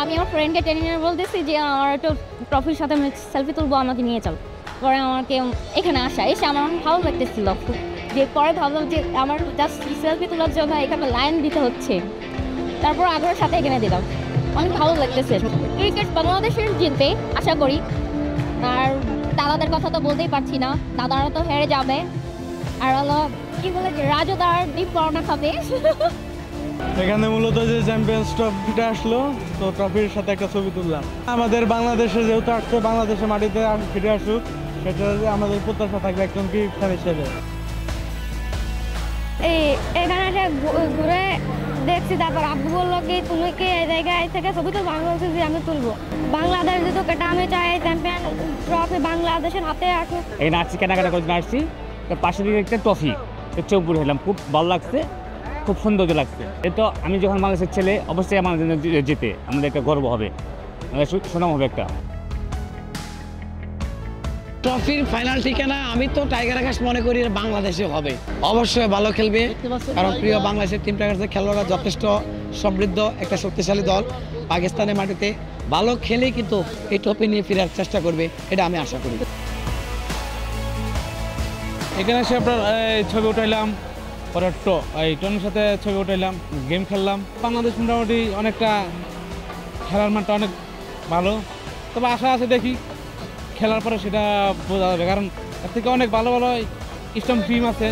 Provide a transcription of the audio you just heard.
আমি আমার ফ্রেন্ডকে টেনে নিয়ে বলতেছি যে আমার একটু ট্রফির সাথে আমি সেলফি তুলবো, আমাকে নিয়ে চল। পরে আমাকে এখানে এসে আমার ভালো লাগতেছিল খুব, যে পরে ভাবলাম যে আমার জাস্ট সেলফি তোলার জন্য এখানে লাইন দিতে হচ্ছে, তারপর আগ্রহের সাথে এখানে দিলাম। অনেক ভালো লাগতেছে। ক্রিকেট বাংলাদেশের জিতবে আশা করি। আর দাদাদের কথা তো বলতেই পারছি না, দাদারা তো হেরে যাবে। আর হলো কি বলে যে রাজু তার ডিপ পড়ানো খাবে। এখানে মূলত যে চ্যাম্পিয়ন্স ট্রফিটা আসলো, তো ট্রফির সাথে একটা ছবি তুললাম। আমাদের বাংলাদেশে যেহেতু আসছে, বাংলাদেশের মাটিতে ফিরে আসুক, সেটা আমাদের প্রত্যাশা থাকবে একজন ক্রিকেটার হিসেবে। এখানে এসে ঘুরে দেখছি, তারপর আব্বু বললো কি তুমি কি এই জায়গায় থেকে ছবি তুলবো? আমি বলছি যে আমি তুলবো। বাংলাদেশ যেহেতু কেটে আমি চাই চ্যাম্পিয়ন ট্রফি বাংলাদেশের হাতে আসুক। এই নাচছি কেনাকাটা করে আসছি, তার পাশে দিকে একটা ট্রফি চোখ পুরে হলাম, খুব ভালো লাগছে, খুব সৌন্দর্য লাগছে। এ তো আমি যখন বাংলাদেশের ছেলে, অবশ্যই আমার জন্য যেতে আমাদের একটা গর্ব হবে, সুনাম হবে একটা। ট্রফির ফাইনাল ঠিকানা আমি তো টাইগার আকাশ মনে করি বাংলাদেশে হবে, অবশ্যই ভালো খেলবে, কারণ প্রিয় বাংলাদেশের টিম টাইগার্সের খেলোয়াড়রা যথেষ্ট সমৃদ্ধ একটা শক্তিশালী দল। পাকিস্তানের মাটিতে ভালো খেলেই কিন্তু এই ট্রফি নিয়ে ফেরার চেষ্টা করবে, এটা আমি আশা করি। এখানে এসে আপনার ছবি উঠাইলাম, পরে এই টনের সাথে ছবি উঠাইলাম, গেম খেললাম। বাংলাদেশ মোটামুটি অনেকটা খেলার মানটা অনেক ভালো, তবে আশা আছে দেখি খেলার পরে সেটা বোঝা যাবে, কারণ এর থেকে অনেক ভালো ভালো স্ট্রং টিম আছে।